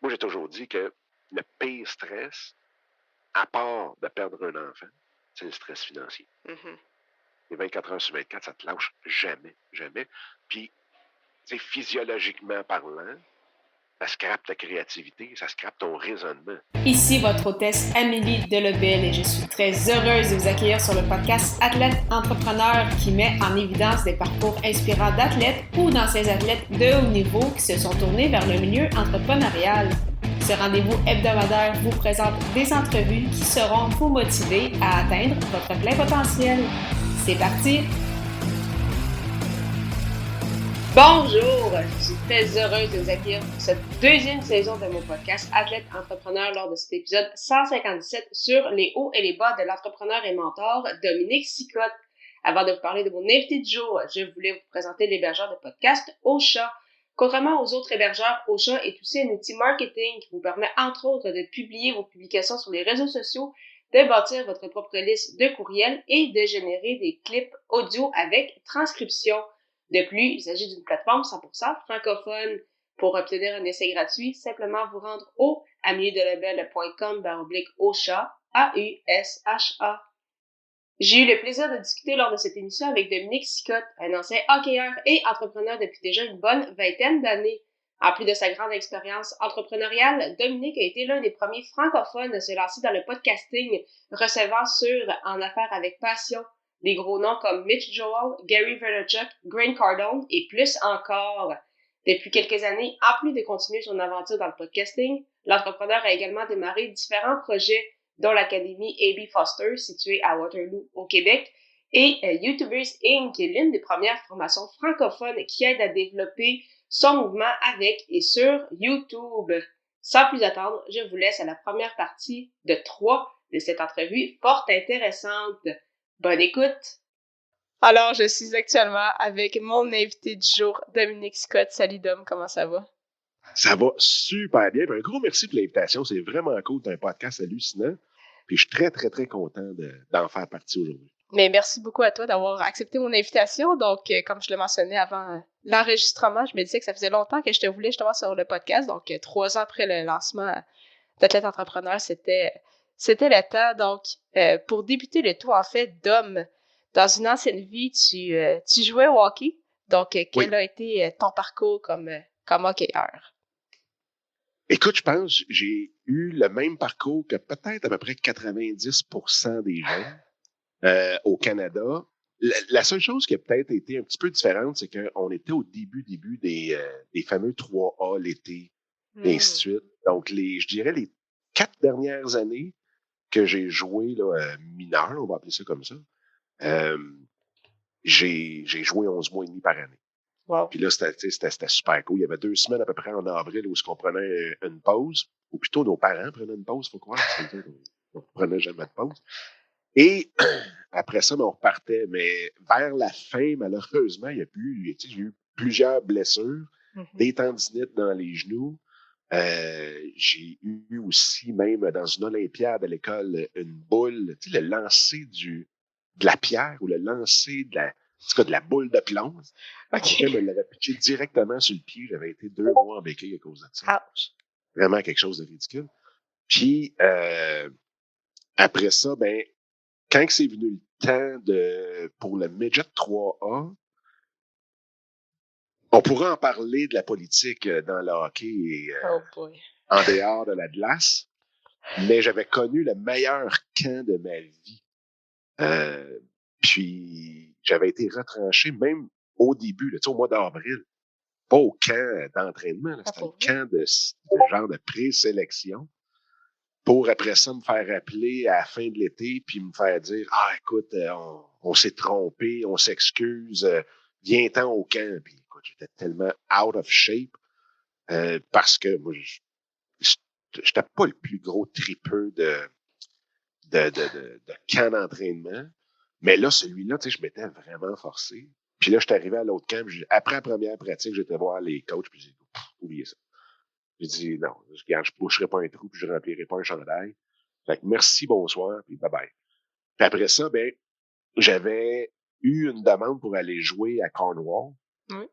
Moi, j'ai toujours dit que le pire stress, à part de perdre un enfant, c'est le stress financier. Mhm. Les 24 heures sur 24, ça te lâche jamais, jamais. Puis, tu sais, physiologiquement parlant, ça scrape ta créativité, ça scrape ton raisonnement. Ici votre hôtesse Amélie Delebel et je suis très heureuse de vous accueillir sur le podcast Athlète Entrepreneur qui met en évidence des parcours inspirants d'athlètes ou d'anciens athlètes de haut niveau qui se sont tournés vers le milieu entrepreneurial. Ce rendez-vous hebdomadaire vous présente des entrevues qui seront vous motiver à atteindre votre plein potentiel. C'est parti! Bonjour, je suis très heureuse de vous accueillir pour cette deuxième saison de mon podcast Athlète Entrepreneur lors de cet épisode 157 sur les hauts et les bas de l'entrepreneur et mentor Dominique Sicotte. Avant de vous parler de mon invité du jour, je voulais vous présenter l'hébergeur de podcast Ocha. Contrairement aux autres hébergeurs, Ocha est aussi un outil marketing qui vous permet entre autres de publier vos publications sur les réseaux sociaux, de bâtir votre propre liste de courriels et de générer des clips audio avec transcription. De plus, il s'agit d'une plateforme 100% francophone. Pour obtenir un essai gratuit, simplement vous rendre au amiedelebel.com/Ocha, A-U-S-H-A. J'ai eu le plaisir de discuter lors de cette émission avec Dominique Sicotte, un ancien hockeyeur et entrepreneur depuis déjà une bonne vingtaine d'années. En plus de sa grande expérience entrepreneuriale, Dominique a été l'un des premiers francophones à se lancer dans le podcasting, recevant sur En affaires avec passion des gros noms comme Mitch Joel, Gary Vaynerchuk, Grant Cardone et plus encore. Depuis quelques années, en plus de continuer son aventure dans le podcasting, l'entrepreneur a également démarré différents projets dont l'Académie A.B. Foster, située à Waterloo, au Québec, et YouTubers Inc., qui est l'une des premières formations francophones qui aide à développer son mouvement avec et sur YouTube. Sans plus attendre, je vous laisse à la première partie de 3 de cette entrevue fort intéressante. Bonne écoute! Alors, je suis actuellement avec mon invité du jour, Dominique Scott. Salut Dom, comment ça va? Ça va super bien. Puis un gros merci pour l'invitation. C'est vraiment cool. C'est un podcast hallucinant. Puis je suis très, très, très content d'en faire partie aujourd'hui. Mais merci beaucoup à toi d'avoir accepté mon invitation. Donc, comme je le mentionnais avant l'enregistrement, je me disais que ça faisait longtemps que je te voulais justement sur le podcast. Donc, 3 ans après le lancement d'Athlète Entrepreneur, c'était le temps. Donc, pour débuter le tout, en fait, Dom, dans une ancienne vie, tu jouais au hockey. Donc, quel Oui. a été ton parcours comme hockeyeur? Écoute, je pense que j'ai eu le même parcours que peut-être à peu près 90% des jeunes au Canada. La seule chose qui a peut-être été un petit peu différente, c'est qu'on était au début des fameux 3A l'été, et ainsi de suite. Donc, je dirais les 4 dernières années que j'ai joué là, mineur, on va appeler ça comme ça, euh, j'ai joué 11 mois et demi par année. Wow. Puis là, c'était super cool. Il y avait 2 semaines à peu près en avril où on prenait une pause, ou plutôt nos parents prenaient une pause, faut croire, parce que on prenait jamais de pause. Et après ça, on repartait. Mais vers la fin, malheureusement, j'ai eu plusieurs blessures, des tendinites dans les genoux. J'ai eu aussi, même dans une olympiade à l'école, une boule, le lancer de la pierre ou le lancer de la boule de plomb. OK. Quelqu'un me l'avait pitché directement sur le pied. J'avais été 2 mois en béquille à cause de ça. Ouch. Vraiment quelque chose de ridicule. Puis, après ça, ben, quand c'est venu le temps pour le Midget 3A, on pourrait en parler de la politique dans le hockey et Oh boy. en dehors de la glace, mais j'avais connu le meilleur camp de ma vie. Puis, j'avais été retranché même au début, là, au mois d'avril. Pas au camp d'entraînement, là, c'était le camp de genre de présélection. Pour après ça me faire appeler à la fin de l'été puis me faire dire écoute, on s'est trompé, on s'excuse, viens-t'en au camp. Puis écoute, j'étais tellement out of shape parce que moi, j'étais pas le plus gros tripeux de camp d'entraînement. Mais là, celui-là, tu sais, je m'étais vraiment forcé. Puis là, je suis arrivé à l'autre camp. Après la première pratique, j'étais voir les coachs, puis j'ai dit, oubliez ça. J'ai dit, non, je ne boucherai pas un trou, puis je remplirai pas un chandail. Fait que merci, bonsoir, puis bye-bye. Puis après ça, ben, j'avais eu une demande pour aller jouer à Cornwall. Oui.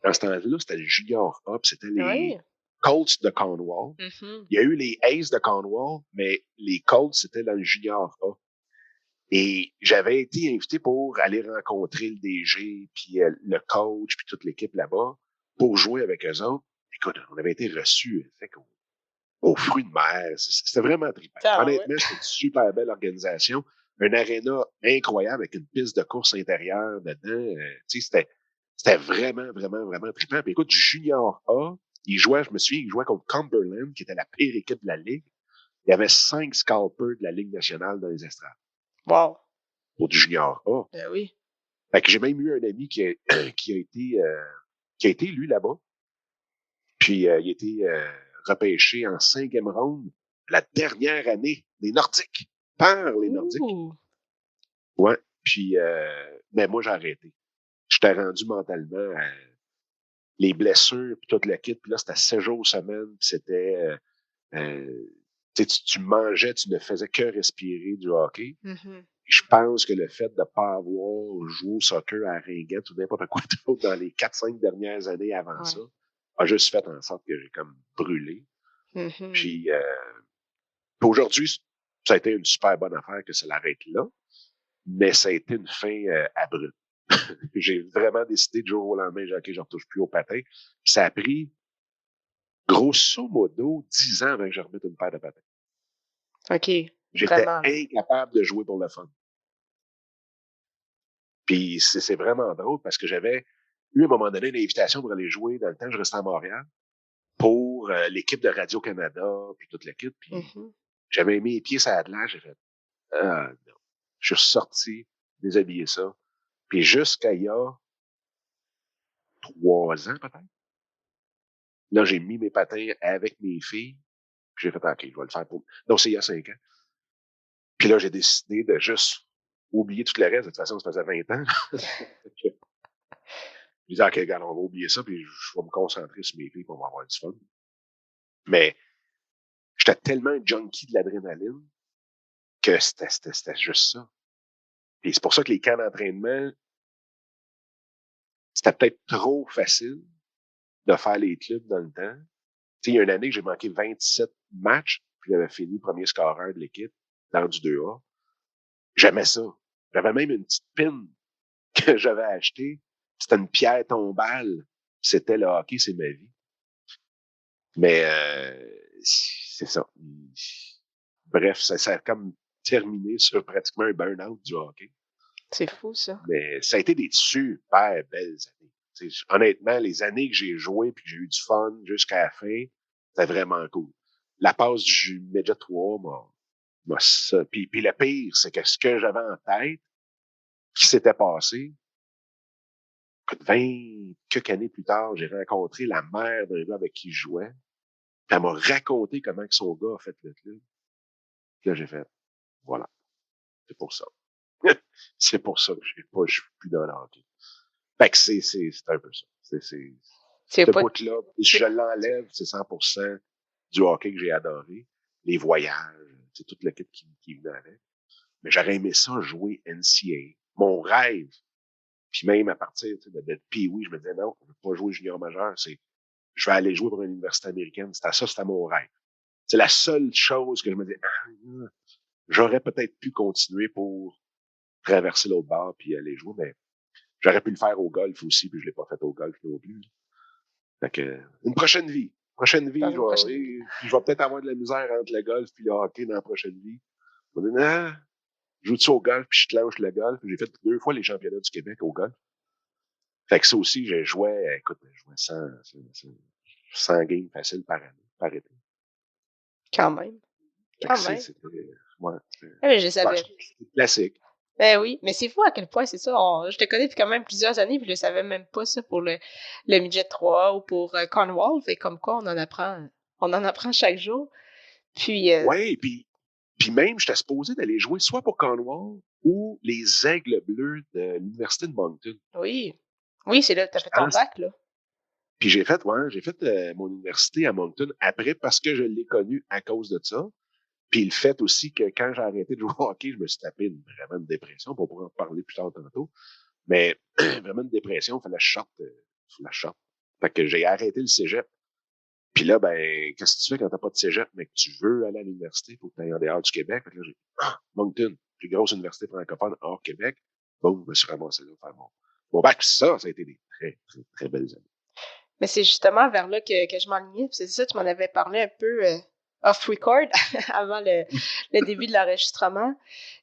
Dans ce temps-là, c'était le Junior Hop, c'était Oui. Colts de Cornwall. Mhm. Il y a eu les Aces de Cornwall, mais les Colts, c'était dans le junior A. Et j'avais été invité pour aller rencontrer le DG, puis le coach, puis toute l'équipe là-bas, pour jouer avec eux autres. Écoute, on avait été reçus au fruit de mer. C'était vraiment trippant. Honnêtement, c'était une super belle organisation. Un aréna incroyable avec une piste de course intérieure dedans. C'était vraiment, vraiment, vraiment trippant. Puis écoute, du junior A, je me souviens, il jouait contre Cumberland, qui était la pire équipe de la Ligue. Il y avait 5 scalpers de la Ligue nationale dans les estrades. Wow. Pour du junior A. Ben oui. Fait que j'ai même eu un ami qui a été, lui, là-bas. Puis, il a été repêché en 5e ronde la dernière année des Nordiques, par les Nordiques. Ouh. Ouais. Puis, mais moi, j'ai arrêté. J'étais rendu mentalement à les blessures, puis toute la kit. Puis là, c'était 7 jours semaine. Puis c'était... tu mangeais, tu ne faisais que respirer du hockey. Mhm. Je pense que le fait de ne pas avoir joué au soccer à Ringuette ou n'importe quoi d'autre dans les 4-5 dernières années avant ça a juste fait en sorte que j'ai comme brûlé. Mhm. Puis aujourd'hui, ça a été une super bonne affaire que ça l'arrête là, mais ça a été une fin abrupte. J'ai vraiment décidé du jour au lendemain, j'ai dit, OK, je ne retouche plus au patin. Puis ça a pris grosso modo 10 ans avant que je remette une paire de patins. OK. J'étais Vraiment. incapable de jouer pour le fun. Puis c'est vraiment drôle parce que j'avais eu à un moment donné une invitation pour aller jouer dans le temps que je restais à Montréal pour l'équipe de Radio-Canada, puis toute l'équipe. Puis j'avais mis les pieds sur la glace, j'ai fait ah non. Je suis sorti, déshabillé ça. Puis jusqu'à il y a 3 ans peut-être, là j'ai mis mes patins avec mes filles. J'ai fait OK, je vais le faire pour. Non, c'est il y a 5 ans. Puis là, j'ai décidé de juste oublier tout le reste. De toute façon, ça faisait 20 ans. Je disais, OK, regarde, on va oublier ça, puis je vais me concentrer sur mes filles pour avoir du fun. Mais j'étais tellement un junkie de l'adrénaline que c'était juste ça. Et c'est pour ça que les camps d'entraînement, c'était peut-être trop facile de faire les clubs dans le temps. Tu sais, il y a une année, j'ai manqué 27 matchs, puis j'avais fini premier scoreur de l'équipe dans du 2A. J'aimais ça. J'avais même une petite pin que j'avais achetée. C'était une pierre tombale. C'était le hockey, c'est ma vie. Mais c'est ça. Bref, ça a comme terminé sur pratiquement un burn-out du hockey. C'est fou, ça. Mais ça a été des super belles années. T'sais, honnêtement, les années que j'ai joué puis que j'ai eu du fun jusqu'à la fin, c'était vraiment cool. La passe du Média 3 m'a ça. Puis le pire, c'est que ce que j'avais en tête, qui s'était passé, 20 quelques années plus tard, j'ai rencontré la mère d'un gars avec qui je jouais. Puis elle m'a raconté comment que son gars a fait le club. Puis là, j'ai fait, voilà, c'est pour ça. C'est pour ça que je suis plus dans le hockey. Fait que c'est un peu ça. Ce bout-là, si je l'enlève, c'est 100% du hockey que j'ai adoré. Les voyages, c'est toute l'équipe qui venait avec. Mais j'aurais aimé ça jouer NCAA. Mon rêve, puis même à partir de Pee-Wee, je me disais non, je ne veux pas jouer junior majeur, je vais aller jouer pour une université américaine. C'était mon rêve. C'est la seule chose que je me dis, j'aurais peut-être pu continuer pour traverser l'autre bord puis aller jouer, mais j'aurais pu le faire au golf aussi, puis je l'ai pas fait au golf non plus. Fait que, une prochaine vie. Je vais peut-être avoir de la misère entre le golf et le hockey dans la prochaine vie. Je vais dire, non, joue-tu au golf puis je te lâche le golf. J'ai fait 2 fois les championnats du Québec au golf. Fait que ça aussi, je jouais 100 games faciles par année, par été. Quand même. C'était, ouais, mais je savais. C'est classique. Ben oui, mais c'est fou à quel point c'est ça. Je te connais depuis quand même plusieurs années, puis je savais même pas ça pour le midget 3 ou pour Cornwall. Fait comme quoi, on en apprend chaque jour. Puis. Ouais, puis même, j'étais supposé d'aller jouer soit pour Cornwall ou les Aigles Bleus de l'Université de Moncton. Oui. Oui, c'est là, t'as fait ton bac, là. Puis j'ai fait mon université à Moncton après parce que je l'ai connu à cause de ça. Puis le fait aussi que quand j'ai arrêté de jouer au hockey, je me suis tapé vraiment une dépression. On pourra en parler plus tard tantôt. Mais vraiment une dépression, il fallait que je sorte. Fait que j'ai arrêté le cégep. Puis là, ben, qu'est-ce que tu fais quand t'as pas de cégep, mais que tu veux aller à l'université, faut que tu ailles en dehors du Québec. Fait que là, j'ai Moncton, plus grosse université francophone hors Québec. Boum, je me suis ramassé là, faire mon bac. Puis ça a été des très, très, très belles années. Mais c'est justement vers là que je m'enlignais. C'est ça, tu m'en avais parlé un peu off-record avant le début de l'enregistrement.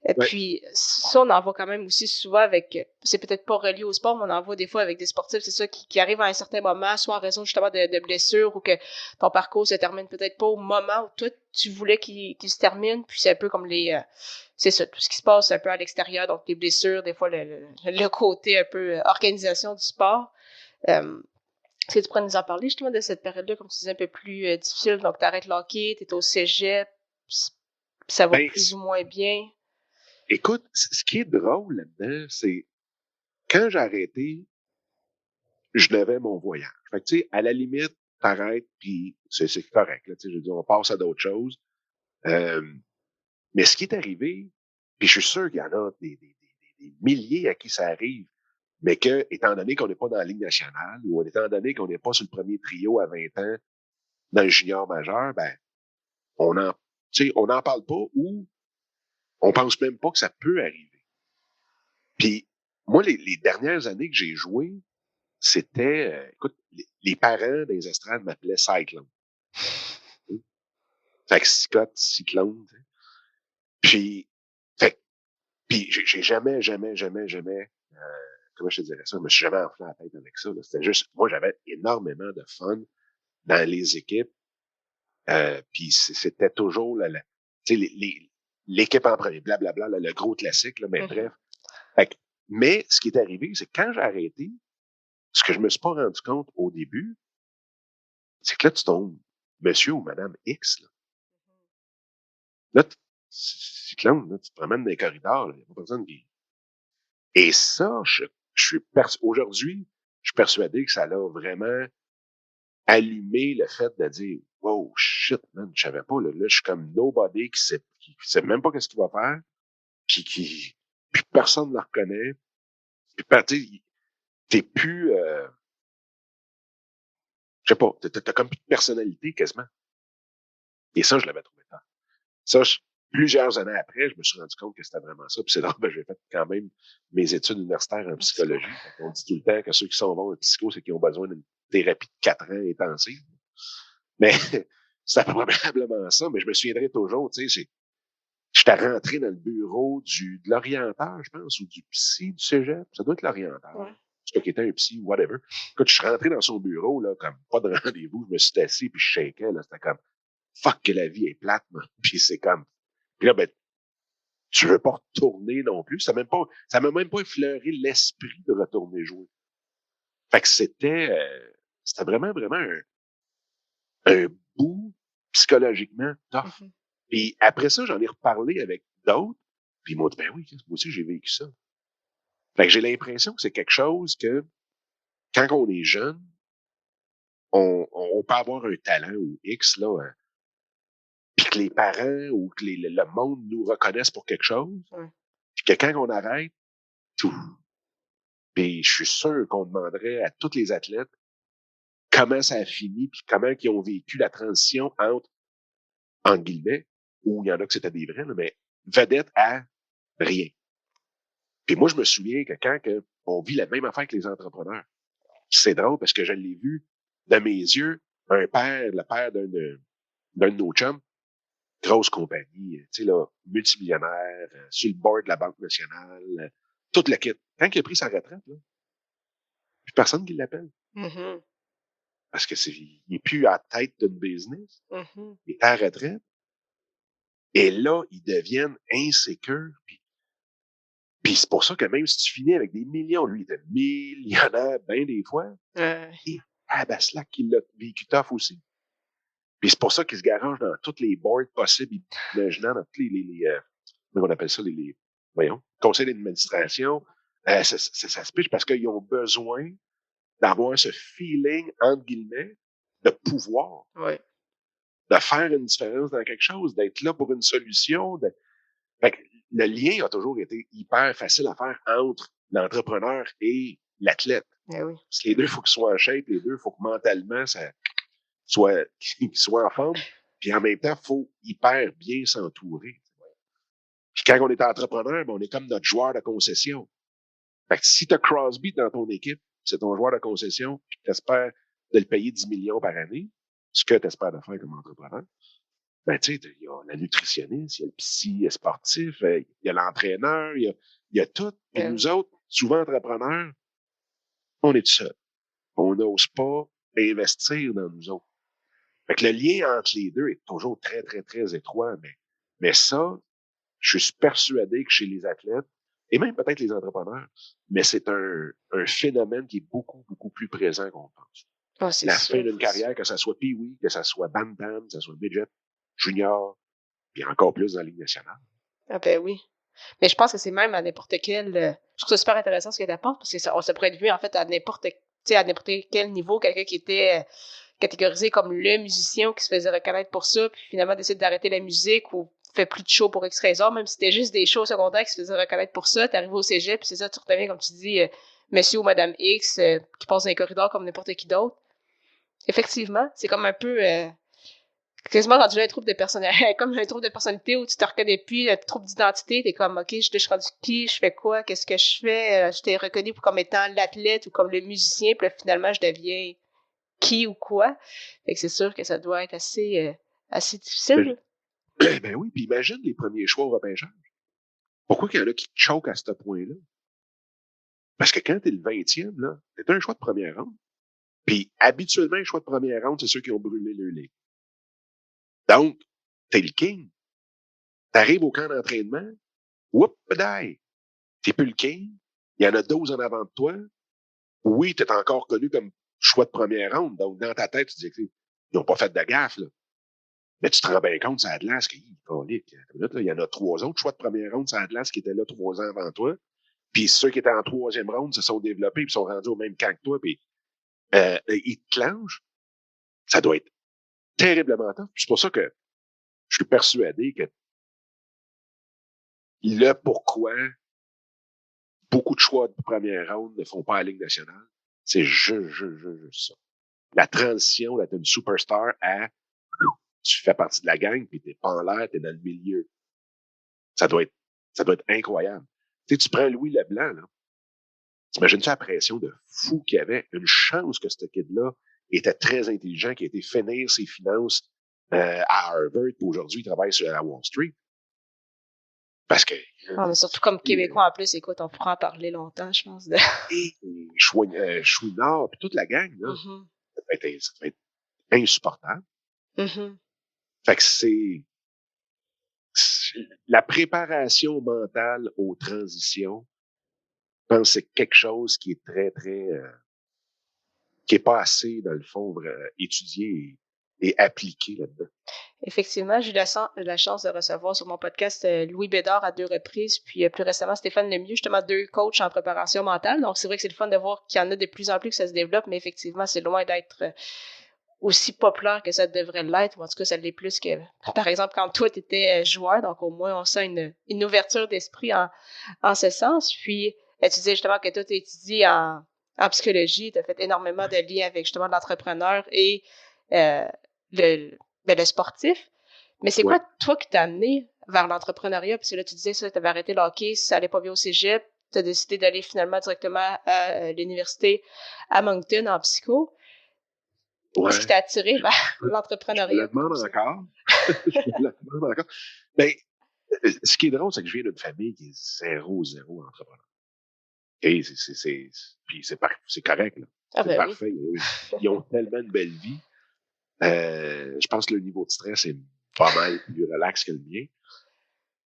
Ouais. Puis ça, on en voit quand même aussi souvent avec... C'est peut-être pas relié au sport, mais on en voit des fois avec des sportifs, c'est ça, qui arrivent à un certain moment, soit en raison justement de blessures ou que ton parcours se termine peut-être pas au moment où toi, tu voulais qu'il se termine. Puis c'est un peu comme les... c'est ça, tout ce qui se passe un peu à l'extérieur, donc les blessures, des fois le côté un peu organisation du sport. Est-ce que tu pourrais nous en parler justement de cette période-là, comme tu disais, un peu plus difficile? Donc, t'arrêtes le hockey, t'es au cégep, ça va Ben, plus ou moins bien. écoute, ce qui est drôle là-dedans, c'est quand j'ai arrêté, je devais mon voyage. Fait que, tu sais, à la limite, t'arrêtes, puis c'est correct. Là, tu sais, je veux dire, on passe à d'autres choses. Mais ce qui est arrivé, puis je suis sûr qu'il y en a des milliers à qui ça arrive, mais que, étant donné qu'on n'est pas dans la Ligue nationale, ou étant donné qu'on n'est pas sur le premier trio à 20 ans dans le junior majeur, ben, on en, tu sais, on n'en parle pas ou on pense même pas que ça peut arriver. Puis, moi, les dernières années que j'ai joué, c'était, écoute, les parents des estrades m'appelaient Cyclone. Fait que Cyclone, tu sais. Puis, fait, puis j'ai jamais, comment je te dirais ça, je me suis jamais enflé la tête avec ça. C'était juste, moi, j'avais énormément de fun dans les équipes. Puis c'était toujours tu sais, l'équipe en premier, blablabla, le gros classique, là, mais bref. Fait que, mais ce qui est arrivé, c'est que quand j'ai arrêté, ce que je me suis pas rendu compte au début, c'est que là, tu tombes monsieur ou madame X. Là, cyclone, là, tu te promènes dans les corridors, il n'y a pas personne qui. Et ça, aujourd'hui, je suis persuadé que ça l'a vraiment allumé le fait de dire wow, shit, man, je savais pas, là, je suis comme nobody qui sait même pas qu'est-ce qu'il va faire, puis personne ne le reconnaît. Puis, t'es plus, je sais pas, t'as comme plus de personnalité quasiment. Et ça, je l'avais trouvé tard. Ça, plusieurs années après, je me suis rendu compte que c'était vraiment ça. Puis c'est drôle, j'ai fait quand même mes études universitaires en psychologie. On dit tout le temps que ceux qui sont bons en psycho, c'est qu'ils ont besoin d'une thérapie de 4 ans intensive. Mais c'est probablement ça. Mais je me souviendrai toujours, tu sais, j'étais rentré dans le bureau de l'orienteur, je pense, ou du psy du cégep. Ça doit être l'orienteur. Ouais. C'est qui était un psy, whatever. Écoute, je suis rentré dans son bureau, là, comme pas de rendez-vous. Je me suis assis, puis je shakeais, là. C'était comme, fuck que la vie est plate, man. Puis c'est comme, puis là, ben, tu veux pas retourner non plus. Ça m'a même pas effleuré l'esprit de retourner jouer. Fait que c'était vraiment, vraiment un bout psychologiquement tough. Puis après ça, j'en ai reparlé avec d'autres, puis ils m'ont dit, ben oui, moi aussi, j'ai vécu ça. Fait que j'ai l'impression que c'est quelque chose que, quand on est jeune, on peut avoir un talent ou X, là, puis que les parents ou que le monde nous reconnaissent pour quelque chose, puis que quand on arrête, tout. Puis je suis sûr qu'on demanderait à tous les athlètes comment ça a fini, puis comment ils ont vécu la transition entre guillemets, où il y en a que c'était des vrais, là, mais vedette à rien. Puis moi, je me souviens que on vit la même affaire que les entrepreneurs. C'est drôle parce que je l'ai vu de mes yeux, le père d'un de nos chums, grosse compagnie, tu sais, là, multimillionnaire, sur le board de la Banque nationale, tout le kit. Quand il a pris sa retraite, là, plus personne qui l'appelle. Parce que il est plus à la tête d'une business. Il est à la retraite. Et là, ils deviennent insécures. Puis c'est pour ça que même si tu finis avec des millions, lui, il était millionnaire bien des fois. Et Abaslac, qui l'a vécu tough aussi. Puis c'est pour ça qu'il se garage dans tous les boards possibles, imaginant dans tous comment on appelle ça, voyons, conseils d'administration. Ça se pitch parce qu'ils ont besoin d'avoir ce feeling, entre guillemets, de pouvoir. Ouais. De faire une différence dans quelque chose, d'être là pour une solution. Fait que le lien a toujours été hyper facile à faire entre l'entrepreneur et l'athlète. Eh oui. Parce que les deux, il faut qu'ils soient en shape, les deux, il faut que mentalement, qu'ils soient en forme. Puis en même temps, il faut hyper bien s'entourer. Puis quand on est entrepreneur, on est comme notre joueur de concession. Fait que si tu as Crosby dans ton équipe, c'est ton joueur de concession, puis tu espères de le payer 10 millions par année, ce que tu espères de faire comme entrepreneur, ben, tu sais, il y a la nutritionniste, il y a le psy, il y a le sportif, il y a l'entraîneur, il y a tout. Puis nous autres, souvent entrepreneurs, on est tout seul. On n'ose pas investir dans nous autres. Fait que le lien entre les deux est toujours très, très, très étroit. Mais ça, je suis persuadé que chez les athlètes, et même peut-être les entrepreneurs, mais c'est un phénomène qui est beaucoup, beaucoup plus présent qu'on pense. Ah, c'est La sûr, fin d'une carrière, que ça soit Pee-Wee, que ça soit Bantam, que ça soit Midget, Junior, puis encore plus dans la Ligue nationale. Ah ben oui. Mais je pense que c'est même à n'importe quel. Je trouve ça super intéressant ce que tu apportes parce que ça pourrait être vu en fait à n'importe quel niveau, quelqu'un qui était catégorisé comme le musicien ou qui se faisait reconnaître pour ça, puis finalement décide d'arrêter la musique ou fait plus de shows pour X raison, même si c'était juste des shows secondaires qui se faisaient reconnaître pour ça, t'arrives au cégep, puis c'est ça, tu redeviens, comme tu dis, monsieur ou madame X, qui passe dans les corridors comme n'importe qui d'autre. Effectivement, c'est comme un peu quasiment rendu là un trouble de personnalité, comme un trouble de personnalité où tu te reconnais plus, un trouble d'identité, t'es comme, OK, je suis rendu qui, je fais quoi, qu'est-ce que je fais, je t'ai reconnu comme étant l'athlète ou comme le musicien, puis là, finalement, je deviens qui ou quoi. Fait que c'est sûr que ça doit être assez difficile. Ben oui, puis imagine les premiers choix au repêchage. Pourquoi qu'il y en a qui choquent à ce point-là? Parce que quand t'es le 20e, là, t'es un choix de première ronde. Puis habituellement, les choix de première ronde, c'est ceux qui ont brûlé leur ligue. Donc, t'es le king. T'arrives au camp d'entraînement, whoop, die. T'es plus le king. Il y en a 12 en avant de toi. Oui, t'es encore connu comme choix de première ronde. Donc, dans ta tête, tu dis qu'ils n'ont pas fait de gaffe, là. Mais tu te rends bien compte, c'est Atlas qui, il y en a 3 autres choix de première ronde, c'est Atlas qui était là 3 ans avant toi. Puis ceux qui étaient en 3e ronde se sont développés et sont rendus au même camp que toi. Puis ils te clenchent. Ça doit être terriblement tough. Puis c'est pour ça que je suis persuadé que le pourquoi beaucoup de choix de première ronde ne font pas la Ligue nationale, c'est juste ça. La transition d'être une superstar à tu fais partie de la gang puis t'es pas en l'air, t'es dans le milieu. Ça doit être incroyable. Tu sais, tu prends Louis Leblanc, là. T'imagines-tu la pression de fou qu'il y avait? Une chance que ce kid-là était très intelligent, qui a été finir ses finances à Harvard, puis aujourd'hui, il travaille sur la Wall Street. Parce que... Ah, mais surtout comme Québécois en plus, écoute, on pourra en parler longtemps, je pense. Et Chouinard, puis toute la gang, là, Mm-hmm. ça va être insupportable. Mm-hmm. Fait que c'est la préparation mentale aux transitions. Je pense que c'est quelque chose qui est très, très... qui est pas assez, dans le fond, étudié et appliqué là-dedans. Effectivement, j'ai eu la chance de recevoir sur mon podcast Louis Bédard à 2 reprises, puis plus récemment Stéphane Lemieux, justement 2 coachs en préparation mentale. Donc, c'est vrai que c'est le fun de voir qu'il y en a de plus en plus que ça se développe, mais effectivement, c'est loin d'être aussi populaire que ça devrait l'être, ou en tout cas, ça l'est plus que, par exemple, quand toi, tu étais joueur, donc au moins, on sent une ouverture d'esprit en ce sens. Puis, tu disais justement que toi, tu étudies en psychologie, tu as fait énormément de liens avec justement l'entrepreneur et euh, le, le sportif. Mais c'est Ouais. quoi, toi, qui t'a amené vers l'entrepreneuriat? Parce que là, tu disais ça, tu avais arrêté le hockey, ça allait pas bien au cégep, tu as décidé d'aller finalement directement à l'université à Moncton en psycho. Qu'est-ce qui Ouais. t'a attiré vers Je me l'entrepreneuriat? le demande encore. Je me le demande encore. Ben, ce qui est drôle, c'est que je viens d'une famille qui est zéro entrepreneur. Et puis c'est correct, là. Ah C'est ben oui. parfait. Ils ont tellement une belle vie. Je pense que le niveau de stress est pas mal plus relax que le mien.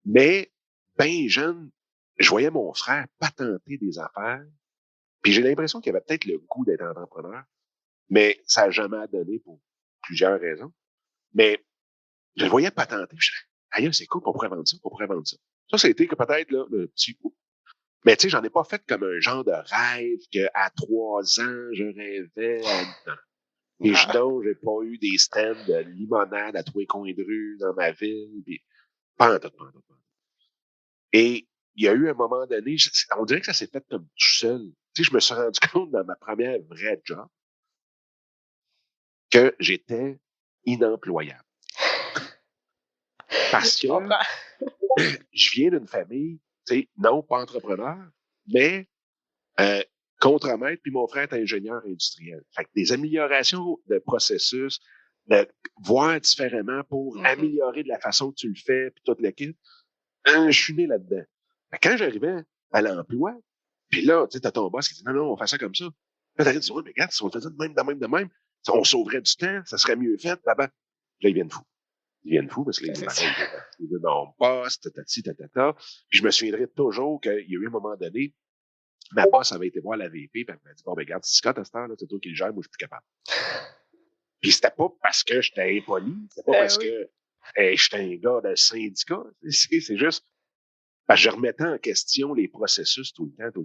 Mais, ben jeune, je voyais mon frère patenter des affaires. Puis j'ai l'impression qu'il avait peut-être le goût d'être entrepreneur, mais ça n'a jamais donné pour plusieurs raisons. Mais je le voyais patenter. Puis je disais, aïe, c'est cool, on pourrait vendre ça, on pourrait vendre ça. Ça a été que peut-être là, le petit coup. Mais tu sais, j'en ai pas fait comme un genre de rêve qu'à 3 ans, je rêvais. Non. Et non, j'ai pas eu des stands de limonade à tous les coins de rue dans ma ville. Puis, pas en tout, pas en tout, pas en tout. Et il y a eu un moment donné, on dirait que ça s'est fait comme tout seul. Tu sais, je me suis rendu compte dans ma première vraie job que j'étais inemployable. Parce Je que comprends. je viens d'une famille, tu sais, non pas entrepreneur, mais contremaître, puis mon frère est ingénieur industriel. Fait que des améliorations de processus, de voir différemment pour améliorer de la façon que tu le fais, puis toute l'équipe, je suis né là-dedans. Fait que quand j'arrivais à l'emploi, puis là, tu sais, t'as ton boss qui dit, non, on fait ça comme ça. Là, t'arrives, tu dis, ouais, mais regarde, si on faisait de même, on sauverait du temps, ça serait mieux fait, là, ils viennent fous. Ils viennent fous parce que là, ils disent, non, boss, tatati, tatata. Puis je me souviendrai toujours qu'il y a eu un moment donné, ma boss avait été voir la VP, puis elle m'a dit, bon, ben, regarde, Scott, à cette heure, là, c'est toi qui le gère, moi, je suis plus capable. Puis c'était pas parce que j'étais impoli, c'était pas parce que j'étais un gars de syndicat. C'est juste parce que je remettais en question les processus tout le temps.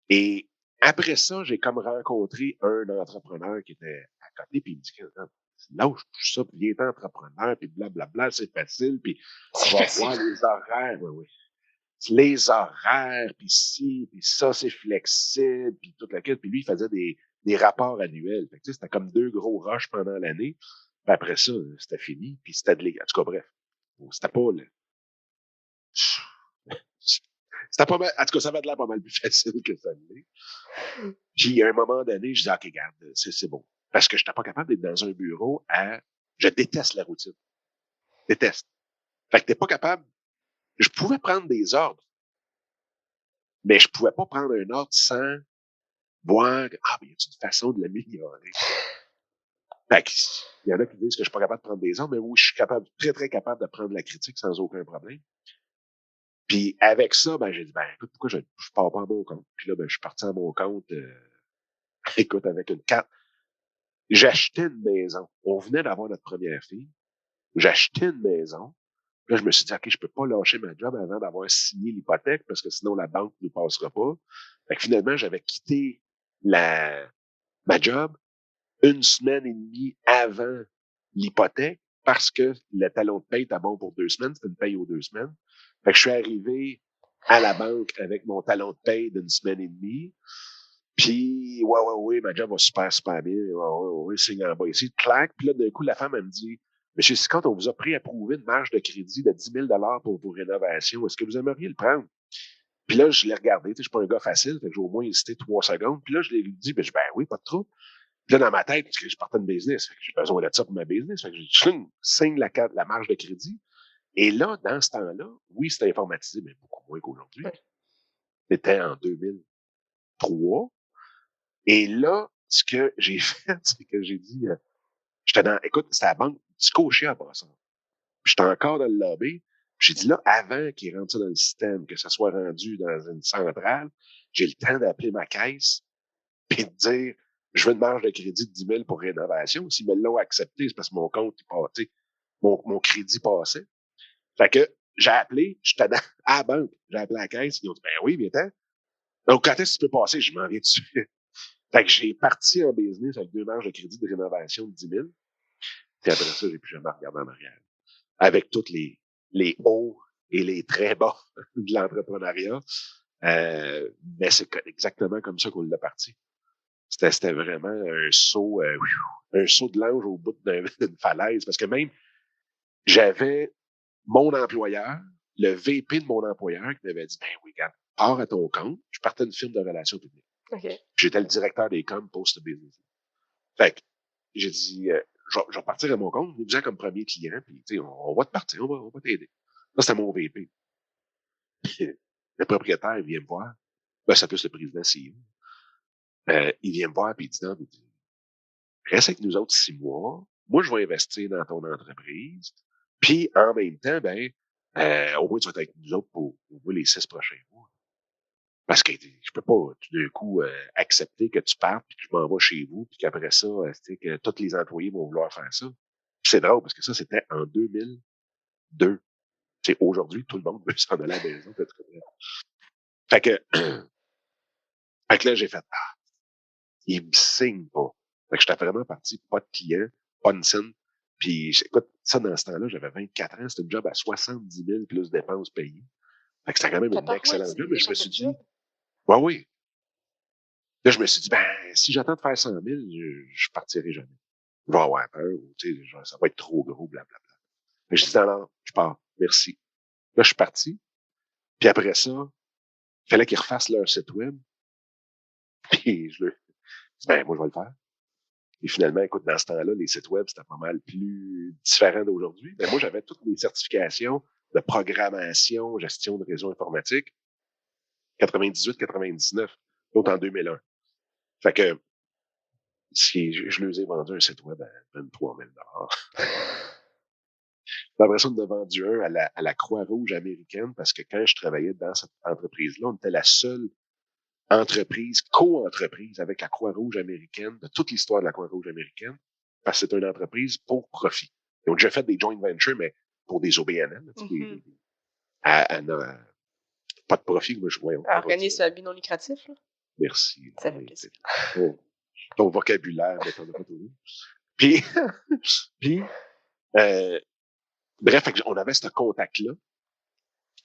Et après ça, j'ai comme rencontré un entrepreneur qui était à côté, puis il me dit, lâche tout ça, puis viens entrepreneur, puis blablabla, c'est facile, puis tu vas voir les horaires. Oui. Les horaires, puis ci, puis ça, c'est flexible, puis toute la quête. Puis lui, il faisait des rapports annuels. Fait que, c'était comme 2 gros rushs pendant l'année. Puis après ça, c'était fini, puis c'était de l'égal. En tout cas, bref. C'était pas le... C'était pas mal... En tout cas, ça avait l'air pas mal plus facile que ça l'est. Puis, à un moment donné, je dis, OK, regarde, c'est bon. Parce que je n'étais pas capable d'être dans un bureau à... Je déteste la routine. Déteste. Fait que t'es pas capable... Je pouvais prendre des ordres, mais je pouvais pas prendre un ordre sans voir, mais y a une façon de l'améliorer? Fait que, il y en a qui disent que je suis pas capable de prendre des ordres, mais oui, je suis capable, très, très capable de prendre la critique sans aucun problème. Puis avec ça, j'ai dit, écoute, pourquoi je pars pas à mon compte? Puis là, je suis parti à mon compte, écoute, avec une carte. J'achetais une maison. On venait d'avoir notre première fille. J'achetais une maison. Là, je me suis dit, OK, je peux pas lâcher ma job avant d'avoir signé l'hypothèque parce que sinon la banque ne nous passera pas. Fait que finalement, j'avais quitté ma job 1 semaine et demie avant l'hypothèque parce que le talon de paye était bon pour 2 semaines. C'était une paye aux 2 semaines. Fait que je suis arrivé à la banque avec mon talon de paye d'1 semaine et demie. Puis, ouais, ma job va super bien. Ouais, signe en bas ici. Clac. Puis là, d'un coup, la femme, elle me dit, Monsieur Scott, on vous a préapprouvé une marge de crédit de 10 000 pour vos rénovations. Est-ce que vous aimeriez le prendre? Puis là, je l'ai regardé. Je suis pas un gars facile. Fait que j'ai au moins hésité 3 secondes. Puis là, je lui ai dit, oui, pas de trouble. Puis là, dans ma tête, parce que je partais de business, fait que j'ai besoin de ça pour ma business. Fait que je signe la marge de crédit. Et là, dans ce temps-là, oui, c'était informatisé, mais beaucoup moins qu'aujourd'hui. C'était en 2003. Et là, ce que j'ai fait, c'est que j'ai dit, écoute, c'était la banque du cocher à Brassard. Puis j'étais encore dans le lobby. J'ai dit là, avant qu'il rentre ça dans le système, que ça soit rendu dans une centrale, j'ai le temps d'appeler ma caisse puis de dire, je veux une marge de crédit de 10 000 pour rénovation. S'ils me l'ont accepté, c'est parce que mon compte, mon crédit passait. Fait que j'ai appelé, j'étais à la banque, j'ai appelé la caisse, ils ont dit, oui, viens-t'en. Donc, quand est-ce que tu peux passer? Je m'en viens dessus. Fait que j'ai parti en business avec 2 marges de crédit de rénovation de 10 000. Puis après ça, j'ai plus jamais regardé en arrière. Avec tous les hauts et les très bas de l'entrepreneuriat. Mais c'est exactement comme ça qu'on l'a parti. C'était vraiment un saut de l'ange au bout d'une falaise. Parce que même, j'avais mon employeur, le VP de mon employeur, qui m'avait dit, oui, regarde, pars à ton compte. Je partais d'une firme de relations publiques. Okay. J'étais le directeur des coms post-business. Fait que j'ai dit, je vais partir à mon compte, nous disons comme premier client, puis on va te partir, on va t'aider. Là, c'était mon VP. Le propriétaire, il vient me voir. C'est plus le président CEO. Il vient me voir, puis il dit, non, reste avec nous autres 6 mois. Moi, je vais investir dans ton entreprise. Puis, en même temps, au moins, tu vas être avec nous autres pour les 6 prochains mois. Parce que je peux pas tout d'un coup accepter que tu partes puis que je m'en vais chez vous puis qu'après ça, que tous les employés vont vouloir faire ça. Puis c'est drôle parce que ça, c'était en 2002. Aujourd'hui, tout le monde veut s'en aller à la maison. Fait que là, j'ai fait, il me signe pas. Fait que j'étais vraiment parti, pas de client, pas de scène. Puis, écoute, ça, dans ce temps-là, j'avais 24 ans, c'était une job à 70 000 plus dépenses payées. Fait que c'était quand même une excellente job, mais je me suis dit, oui. Là, je me suis dit, si j'attends de faire 100 000, je partirai jamais. Je vais avoir peur, ou, tu sais, genre, ça va être trop gros, blablabla. Mais je dis, non, je pars. Merci. Là, je suis parti. Puis après ça, il fallait qu'ils refassent leur site web. Puis je dis, moi, je vais le faire. Et finalement, écoute, dans ce temps-là, les sites web, c'était pas mal plus différent d'aujourd'hui. Mais moi, j'avais toutes les certifications de programmation, gestion de réseau informatique, 98-99, l'autre en 2001. Fait que, si je leur ai vendu un site web à 23 000 Après ça, on en a vendu un à la Croix-Rouge américaine parce que quand je travaillais dans cette entreprise-là, on était la seule entreprise, co-entreprise avec la Croix-Rouge américaine, de toute l'histoire de la Croix-Rouge américaine, parce que c'est une entreprise pour profit. Ils ont déjà fait des joint ventures, mais pour des OBNL, pas de profit, mais je vois. Organisme à but non lucratif, là. Merci. Ça fait plaisir. Ton vocabulaire, mais t'en as pas trouvé. Puis, bref, on avait ce contact-là.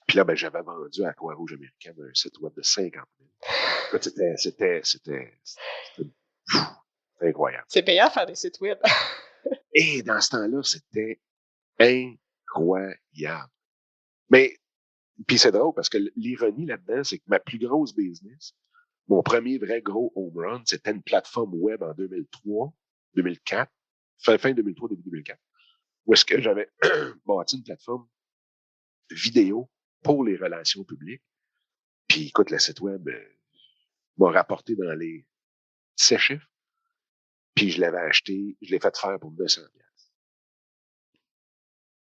Puis là, j'avais vendu à la Croix-Rouge américaine un site web de 50 000. C'était incroyable. C'est payant de faire des sites web. Et dans ce temps-là, c'était incroyable. Mais, puis c'est drôle parce que l'ironie là-dedans, c'est que ma plus grosse business, mon premier vrai gros home run, c'était une plateforme web en 2003, 2004, fin 2003, début 2004, où est-ce que j'avais bâti une plateforme vidéo pour les relations publiques. Puis écoute, le site web m'a rapporté dans les 7 chiffres. Puis je l'avais acheté, je l'ai fait faire pour 200 $.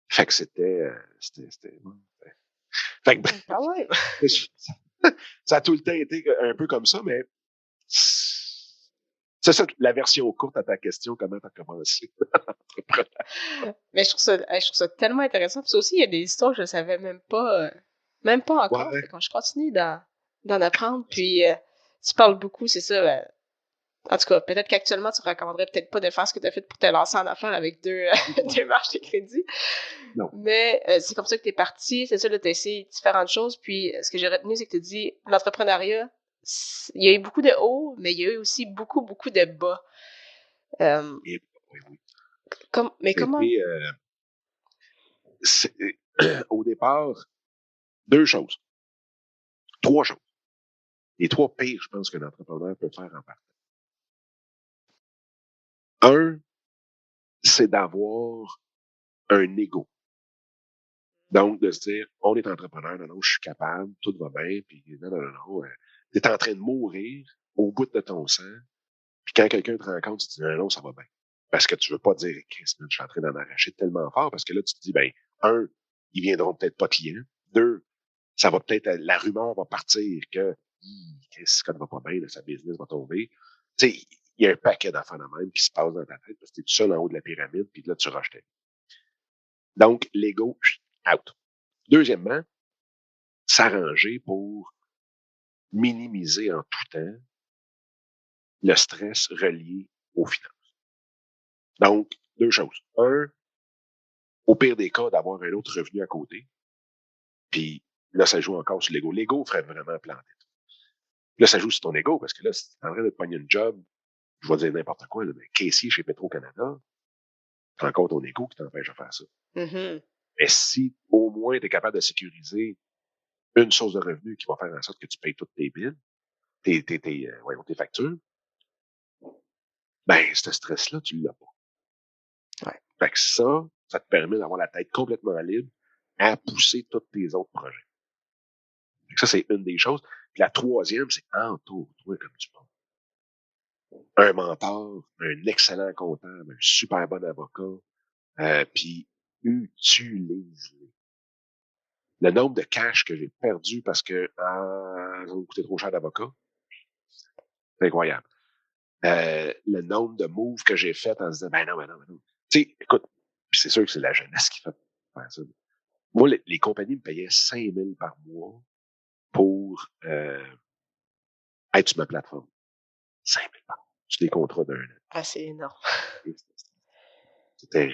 Fait que c'était fait que, Ah ouais. ça a tout le temps été un peu comme ça, mais c'est ça la version courte à ta question, comment t'as commencé. Mais je trouve ça tellement intéressant. Puis aussi, il y a des histoires que je savais même pas encore. Ouais. Quand je continue d'en apprendre, puis tu parles beaucoup, c'est ça. En tout cas, peut-être qu'actuellement, tu recommanderais peut-être pas de faire ce que tu as fait pour te lancer en affaires avec deux marges de crédit. Non. Mais c'est comme ça que tu es parti. C'est ça, là, tu as essayé différentes choses. Puis ce que j'ai retenu, c'est que tu dis l'entrepreneuriat, il y a eu beaucoup de hauts, mais il y a eu aussi beaucoup, beaucoup de bas. Oui. Mais comment? Au départ, 2 choses. 3 choses. Les 3 pires, je pense, qu'un entrepreneur peut faire en partant. 1, c'est d'avoir un ego. Donc, de se dire, on est entrepreneur, non, je suis capable, tout va bien, puis non, t'es en train de mourir au bout de ton sang, puis quand quelqu'un te rencontre, tu te dis, non, ça va bien. Parce que tu veux pas dire, Chris, je suis en train d'en arracher tellement fort, parce que là, tu te dis, 1, ils viendront peut-être pas clients. 2, ça va peut-être, la rumeur va partir que, Chris, quand ça va pas bien, là, sa business va tomber. Tu sais, il y a un paquet d'affaires de même qui se passe dans ta tête, parce que t'es tout seul en haut de la pyramide, puis là, tu rushes. Donc, l'ego, out. Deuxièmement, s'arranger pour minimiser en tout temps le stress relié aux finances. Donc, 2 choses. 1, au pire des cas, d'avoir un autre revenu à côté. Puis là, ça joue encore sur l'ego. L'ego ferait vraiment planter. Là, ça joue sur ton ego parce que là, si tu es en train de te pogner une job, je vais dire n'importe quoi, là, mais caissier chez Petro-Canada, t'as encore ton ego qui t'empêche de faire ça. Mm-hmm. Mais si au moins tu es capable de sécuriser une source de revenu qui va faire en sorte que tu payes toutes tes billes, tes factures, ce stress-là, tu l'as pas. Ouais. Fait que ça te permet d'avoir la tête complètement libre à pousser tous tes autres projets. Fait que ça, c'est une des choses. Puis la troisième, c'est entoure-toi comme tu peux. Un mentor, un excellent comptable, un super bon avocat, puis utilise-les. Le nombre de cash que j'ai perdu parce que ça m'a coûté trop cher d'avocat, c'est incroyable. Le nombre de moves que j'ai fait en se disant, non. Tu sais, écoute, puis c'est sûr que c'est la jeunesse qui fait faire ça. Moi, les compagnies me payaient 5 000 par mois pour être sur ma plateforme. 5 000 par mois. Sur des contrats d'1 an. Ah, c'est énorme. C'était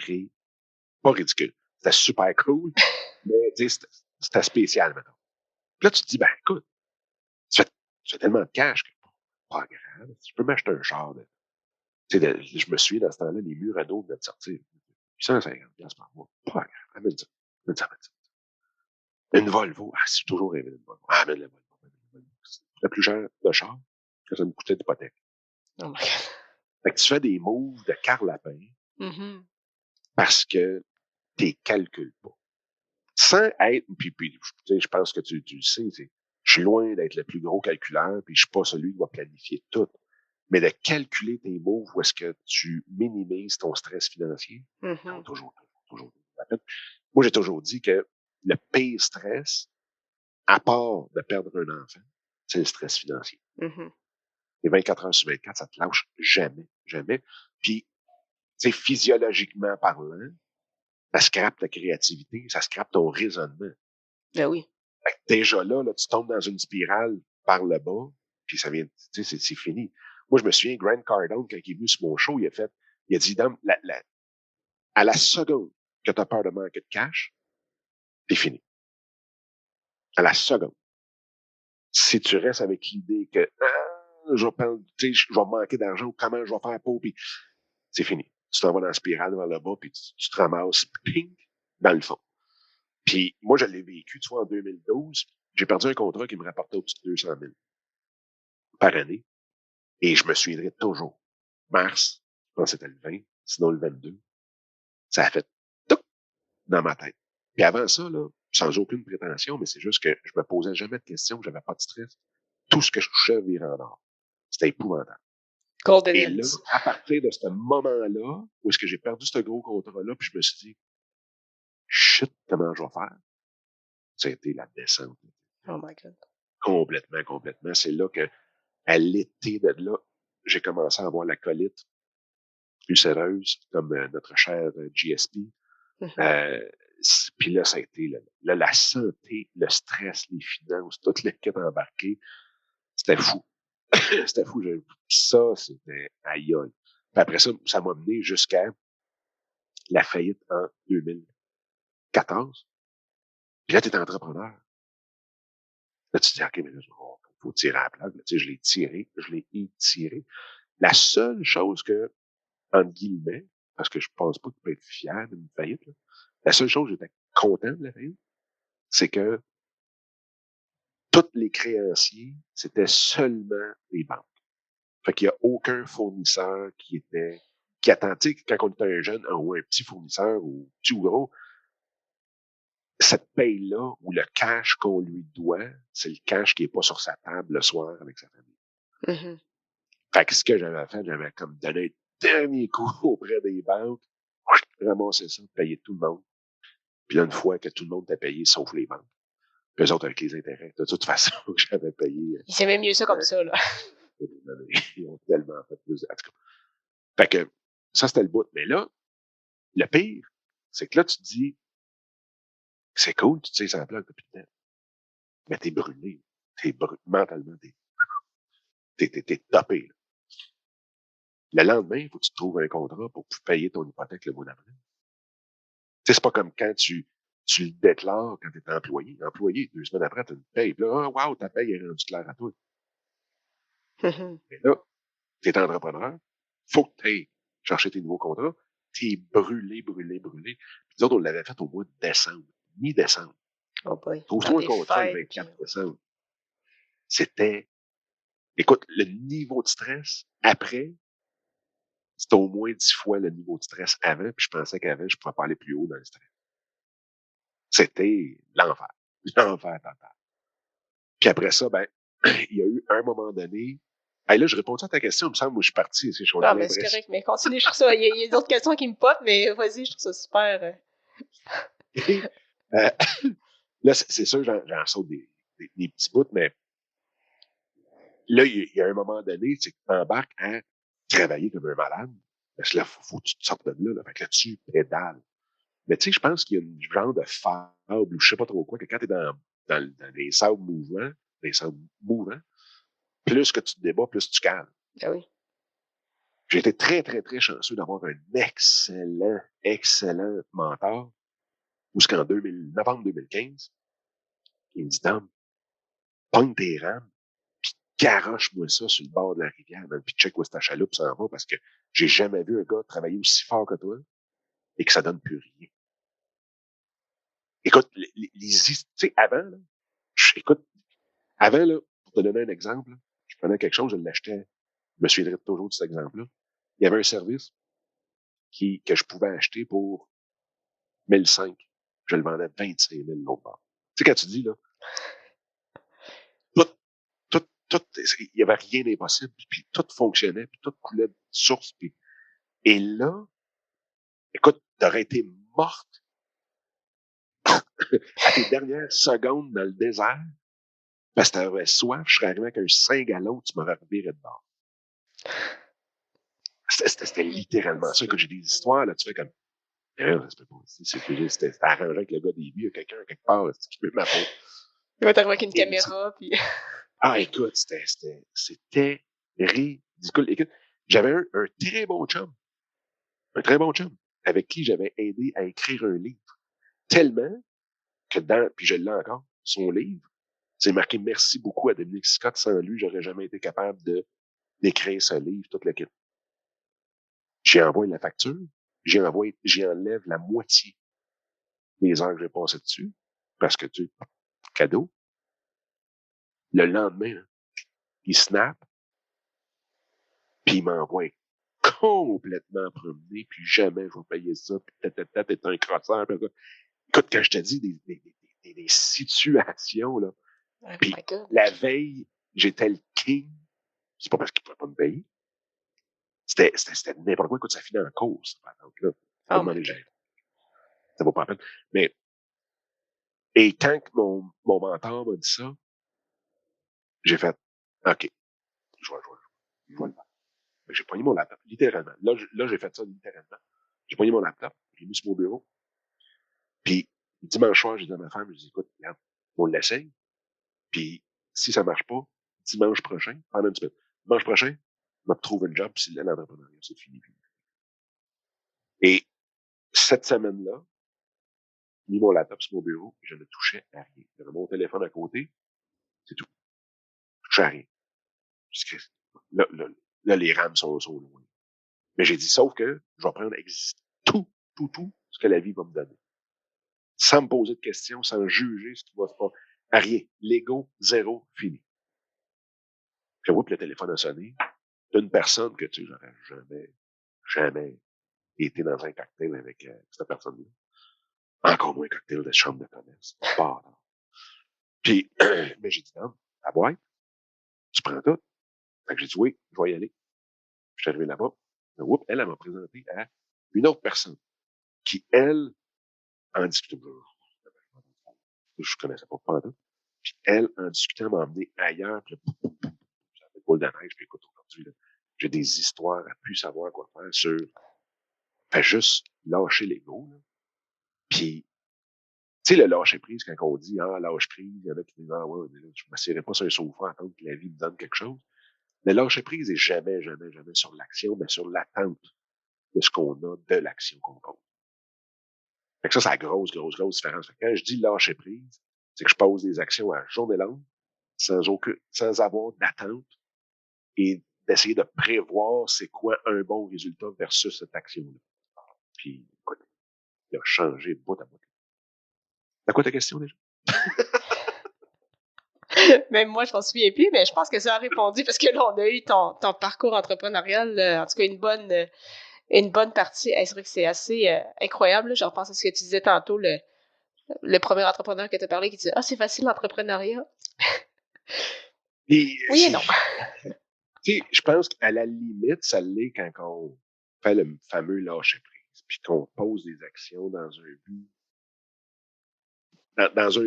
pas ridicule. C'était super cool, mais tu sais, c'était spécial maintenant. Puis là, tu te dis, écoute, tu fais tellement de cash que pas grave. Je peux m'acheter un char. Tu sais, je me souviens, dans ce temps-là, les Murano venaient de sortir. 850$ par mois. Pas grave. Amène ça. Amène ça, amène ça. Une Volvo. Ah, c'est toujours rêvé d'une Volvo. Ah, amène la Volvo. Amène la Volvo. C'est plus cher de char que ça me coûtait d'hypothèque. Oh my God. Fait que tu fais des moves de carlapin Mhm. parce que t'es calcules pas. Sans être, puis tu sais, je pense que tu le sais, je suis loin d'être le plus gros calculeur, puis je suis pas celui qui va planifier tout. Mais de calculer tes moves où est-ce que tu minimises ton stress financier, Mhm. toujours. Moi, j'ai toujours dit que le pire stress, à part de perdre un enfant, c'est le stress financier. Mhm. Et 24 heures sur 24, ça te lâche jamais, jamais. Puis, tu sais, physiologiquement parlant, ça scrape ta créativité, ça scrape ton raisonnement. Ben oui. Fait que déjà là, tu tombes dans une spirale par le bas, puis ça vient, tu sais, c'est fini. Moi, je me souviens, Grant Cardone, quand il est venu sur mon show, il a dit, Dom, à la seconde que tu as peur de manquer de cash, t'es fini. À la seconde. Si tu restes avec l'idée que, je vais perdre, tu sais, je vais manquer d'argent, ou comment je vais faire pour, puis c'est fini. Tu t'en vas dans la spirale vers le bas, puis tu te ramasses, ping, dans le fond. Puis moi, je l'ai vécu, tu vois, en 2012, j'ai perdu un contrat qui me rapportait au-dessus de 200 000 par année. Et je me souviendrai toujours. Mars, je pense que c'était le 20, sinon le 22. Ça a fait tout dans ma tête. Puis avant ça, là, sans aucune prétention, mais c'est juste que je me posais jamais de questions, j'avais pas de stress. Tout ce que je touchais virait en or. C'était épouvantable. Golden Et là, Ends. à partir de ce moment-là, où est-ce que j'ai perdu ce gros contrat-là, puis je me suis dit, shit, comment je vais faire? Ça a été la descente. Oh my God. Complètement, complètement. C'est là que, à l'été de là, j'ai commencé à avoir la colite ulcéreuse, comme notre cher GSP. Mhm. Puis là, ça a été là, la santé, le stress, les finances, toute l'équipe embarquée. C'était fou. C'était fou. Ça, c'était aïe aïe. Puis après ça, ça m'a mené jusqu'à la faillite en 2014. Puis là, tu es entrepreneur. Là, tu te dis, OK, mais là, faut tirer à la plug. Tu sais, je l'ai tiré, je l'ai étiré. La seule chose que, entre guillemets, parce que je pense pas que tu peux être fier d'une faillite, là, la seule chose que j'étais content de la faillite, c'est que tous les créanciers, c'était seulement les banques. Fait qu'il y a aucun fournisseur qui attend, tu sais, quand on est un jeune ou un petit fournisseur ou petit ou gros, cette paye-là ou le cash qu'on lui doit, c'est le cash qui est pas sur sa table le soir avec sa famille. Mhm. Fait que ce que j'avais fait, j'avais comme donné un dernier coup auprès des banques, ramasser ça, payer tout le monde. Puis là, une fois que tout le monde t'a payé, sauf les banques, puis eux autres avec les intérêts, de toute façon, j'avais payé. Il s'aimait mieux ça comme ça, là. Ils ont tellement fait plus. En tout cas. Fait que ça, c'était le bout. Mais là, le pire, c'est que là, tu te dis, c'est cool, tu sais, ça me plaît depuis le temps. Mais t'es brûlé. Mentalement, t'es topé. Là. Le lendemain, il faut que tu te trouves un contrat pour payer ton hypothèque le mois d'après. Tu sais, c'est pas comme quand tu le déclares quand t'es employé. Employé, 2 semaines après, tu une paye. Puis là, wow, ta paye est rendue claire à toi. Mhm. Mais là, t'es entrepreneur, faut que t'ailles chercher tes nouveaux contrats. T'es brûlé, brûlé, brûlé. Puis nous autres, on l'avait fait au mois de décembre, mi-décembre. Oh boy. Dans Trouve-toi un des contrat le fêtes, puis... 24 décembre. C'était, écoute, le niveau de stress après, c'était au moins 10 fois le niveau de stress avant, puis je pensais qu'avant, je pouvais pas aller plus haut dans le stress. C'était l'enfer. L'enfer total. Puis après ça, ben, il y a eu un moment donné. Hey, là, je réponds à ta question, il me semble, où je suis parti. Je suis Ah, mais c'est correct, mais continue, je trouve ça. Il y a d'autres questions qui me popent, mais vas-y, je trouve ça super. Et, euh, là, c'est sûr, j'en saute des petits bouts, mais là, il y a un moment donné, c'est que tu t'embarques à travailler comme un malade. Parce que là, faut que tu te sortes de là. Fait que là, tu pédales. Mais tu sais, je pense qu'il y a une genre de fable, ou je sais pas trop quoi, que quand tu es dans des sables mouvants, plus que tu te débats, plus tu cales. Ah oui. J'ai été très, très, très chanceux d'avoir un excellent, excellent mentor, où c'est qu'en novembre 2015, il me dit, Dom, pogne tes rames, garoche-moi ça sur le bord de la rivière, man, puis check où ta chaloupe s'en va, parce que j'ai jamais vu un gars travailler aussi fort que toi et que ça donne plus rien. Écoute, tu sais, avant, là, écoute, avant, là, pour te donner un exemple, là, je prenais quelque chose, je l'achetais, je me souviendrai toujours de cet exemple-là. Il y avait un service que je pouvais acheter pour 1005. Je le vendais 25 000 l'autre bord. Tu sais, quand tu dis, là, tout, il y avait rien d'impossible, puis tout fonctionnait, puis tout coulait de source, puis, et là, écoute, t'aurais été morte à tes dernières secondes dans le désert, parce que t'avais soif, je serais arrivé avec un 5 gallons, tu m'aurais reviré de bord. C'était littéralement ça. Quand j'ai des histoires, là, tu fais comme, ça se peut pas. C'était arrangé avec le gars des vies, quelqu'un quelque part, qui peut m'appeler. Il va t'arriver avec une caméra, puis... Ah, écoute, c'était ridicule. Écoute, j'avais un très bon chum. Un très bon chum. Avec qui j'avais aidé à écrire un livre. Tellement que puis je l'ai encore, son livre, c'est marqué merci beaucoup à Dominique Scott. Sans lui, j'aurais jamais été capable d'écrire ce livre, toute l'équipe. J'y envoie la facture, j'y enlève la moitié des heures que j'ai passées dessus, parce que cadeau. Le lendemain, là, il snap, puis il m'envoie complètement promené, puis jamais je vais payer ça, puis t'es un crosseur. Puis écoute, quand je te dis des situations, là, puis la veille, j'étais le king, c'est pas parce qu'il pouvait pas me payer. C'était n'importe quoi. Écoute, ça finit en cause, par exemple, là. Ça vaut pas la peine. Mais, et quand mon mentor m'a dit ça, j'ai fait, OK, je vais le faire. J'ai pogné mon laptop, littéralement. Là, j'ai fait ça littéralement. J'ai pogné mon laptop, j'ai mis sur mon bureau. Puis, dimanche soir, j'ai dit à ma femme, je dis, écoute, regarde, on l'essaye. Puis, si ça marche pas, dimanche prochain, pendant une semaine, dimanche prochain, je vais trouver un job, puis l'entrepreneuriat, c'est fini. Et cette semaine-là, j'ai mis mon laptop sur mon bureau, et je ne touchais à rien. J'avais mon téléphone à côté, c'est tout. Je touchais à rien. Là, les rames sont loin. Mais j'ai dit, sauf que je vais prendre tout ce que la vie va me donner. Sans me poser de questions, sans juger ce qui va se passer. À rien. L'ego, zéro, fini. Puis, le téléphone a sonné d'une personne que, tu sais, j'aurais jamais été dans un cocktail avec cette personne-là. Encore moins un cocktail de chambre de commerce. Pas Puis, mais j'ai dit, non, à boire, tu prends tout. Fait que j'ai dit, oui, je vais y aller. Je suis arrivé là-bas. Elle m'a présenté à une autre personne qui, elle, en discutant, je connaissais pas tout. Puis elle, en discutant, m'a emmené ailleurs. Puis là, j'avais une boule de neige. Puis écoute, aujourd'hui, là, j'ai des histoires à plus savoir quoi faire sur... Fait juste lâcher l'ego. Puis, tu sais, le lâcher prise, quand on dit, ah, lâche prise, il y en a qui disent, ah, ouais, je m'assierai pas sur un sofa à attendre que la vie me donne quelque chose. Le lâcher prise est jamais sur l'action, mais sur l'attente de ce qu'on a de l'action qu'on pose. Fait que ça, c'est la grosse différence. Fait que quand je dis lâcher prise, c'est que je pose des actions à journée longue, sans avoir d'attente et d'essayer de prévoir c'est quoi un bon résultat versus cette action-là. Puis, écoute, il a changé bout à bout. C'est quoi ta question déjà? Même moi, je m'en souviens plus, mais je pense que ça a répondu parce que là, on a eu ton parcours entrepreneurial, en tout cas une bonne partie. Hey, c'est vrai que c'est assez incroyable. Là. Je repense à ce que tu disais tantôt, le premier entrepreneur que tu as parlé qui disait « Ah, c'est facile l'entrepreneuriat. » Oui et non. Tu sais, je pense qu'à la limite, ça l'est quand on fait le fameux lâcher prise, puis qu'on pose des actions dans un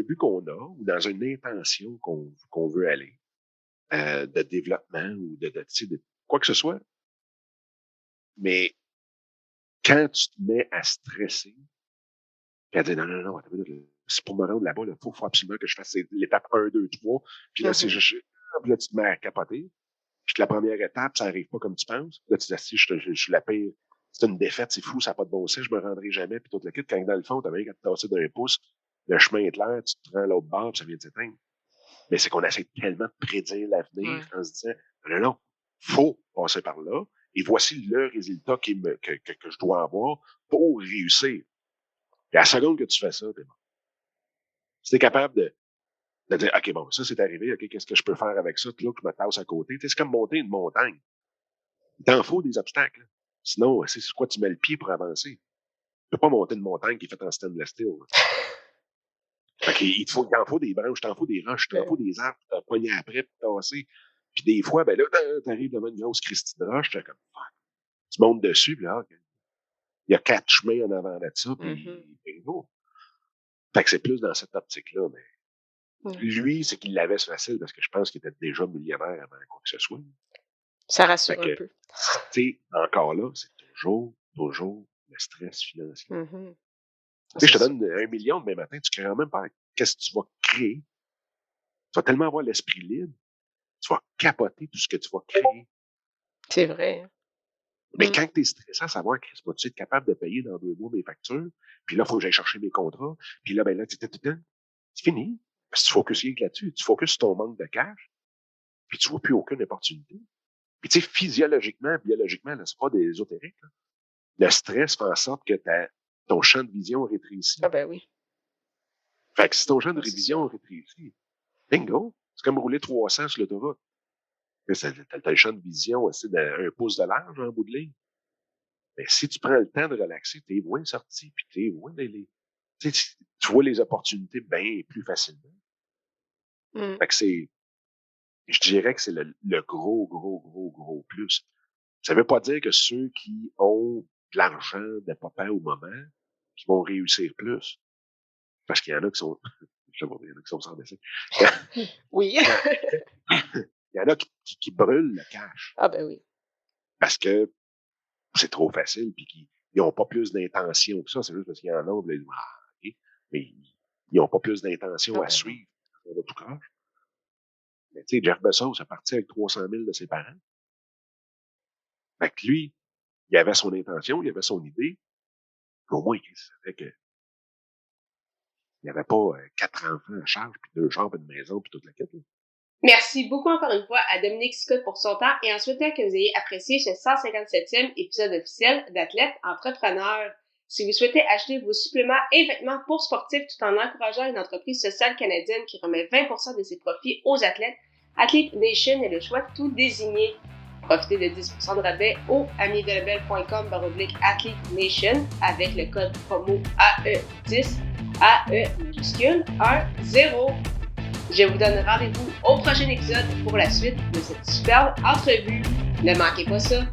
but qu'on a ou dans une intention qu'on veut aller, de développement ou de quoi que ce soit. Mais quand tu te mets à stresser, puis à dire non, attends, c'est pour me rendre là-bas, il faut absolument que je fasse l'étape 1, 2, 3, puis là, c'est juste, puis là, tu te mets à capoter, puis que la première étape, ça arrive pas comme tu penses. Là, tu te dis, si je suis la pire, c'est une défaite, c'est fou, ça n'a pas de bon sens, je me rendrai jamais, puis tout le kit, quand dans le fond, t'as rien qu'à te tasser d'un pouce, le chemin est clair, tu te rends à l'autre bord, puis ça vient de s'éteindre. Mais c'est qu'on essaie tellement de prédire l'avenir en se disant, non, faut passer par là, et voici le résultat que je dois avoir pour réussir. Et à la seconde que tu fais ça, t'es bon. Si t'es capable de dire, OK, bon, ça c'est arrivé, OK, qu'est-ce que je peux faire avec ça? Puis là, je me tasse à côté. C'est comme monter une montagne. Il t'en faut des obstacles. Là. Sinon, c'est quoi tu mets le pied pour avancer? Tu peux pas monter une montagne qui est faite en stainless steel. Fait qu'il t'en faut des branches, t'en faut des roches, t'en faut des arbres, t'en pogner après, puis tasser. Puis des fois, ben là, t'arrives devant une grosse Christie de roche, t'es comme, fuck. Tu montes dessus, puis là, OK. Il y a 4 chemins en avant de ça, puis bingo. Fait que c'est plus dans cette optique-là, mais lui, c'est qu'il l'avait facile parce que je pense qu'il était déjà millionnaire avant quoi que ce soit. Ça rassure un peu. Tu sais, encore là, c'est toujours le stress financier. Tu sais, je te donne 1 million demain matin, tu ne crées même pas qu'est-ce que tu vas créer. Tu vas tellement avoir l'esprit libre, tu vas capoter tout ce que tu vas créer. C'est vrai. Mais quand tu es stressé à savoir que vas-tu être capable de payer dans 2 mois mes factures, puis là, il faut que j'aille chercher mes contrats, puis là, ben là, c'est fini. Parce que tu focuses rien que là-dessus. Tu focuses sur ton manque de cash, puis tu vois plus aucune opportunité. Puis tu sais, physiologiquement, biologiquement, là, c'est pas des ésotériques. Là. Le stress fait en sorte que ton champ de vision rétrécit. Ah ben oui. Fait que si ton champ de vision rétrécit, bingo, c'est comme rouler 300 sur l'autoroute. T'as le champ de vision aussi d'1 pouce de large en bout de ligne. Mais si tu prends le temps de relaxer, t'es loin sorti, puis t'es loin d'aller. Tu vois les opportunités bien plus facilement. Fait que je dirais que c'est le gros plus. Ça veut pas dire que ceux qui ont de l'argent de papa au moment, qui vont réussir plus. Parce qu'il y en a qui sont, je sais pas, il y en a qui sont sans dessin. Oui. Il y en a qui brûlent le cash. Ah ben oui. Parce que c'est trop facile, puis qu'ils n'ont pas plus d'intention que ça. C'est juste parce qu'il y en a, okay. Mais ils n'ont pas plus d'intention à suivre. De tout cas. Mais tu sais, Jeff Bezos est parti avec 300 000 de ses parents. Fait que lui, il avait son intention, il avait son idée. Au moins, il savait que il n'y avait pas 4 enfants à charge, puis 2 chambres, une maison, puis toute la quête. Merci beaucoup encore une fois à Dominique Sicotte pour son temps et en souhaitant que vous ayez apprécié ce 157e épisode officiel d'Athlète Entrepreneur. Si vous souhaitez acheter vos suppléments et vêtements pour sportifs tout en encourageant une entreprise sociale canadienne qui remet 20% de ses profits aux athlètes, Athlete Nation est le choix tout désigné. Profitez de 10% de rabais au amidelabel.com/Athlete Nation avec le code promo AE10 AE majuscule 10. Je vous donne rendez-vous au prochain épisode pour la suite de cette superbe entrevue. Ne manquez pas ça!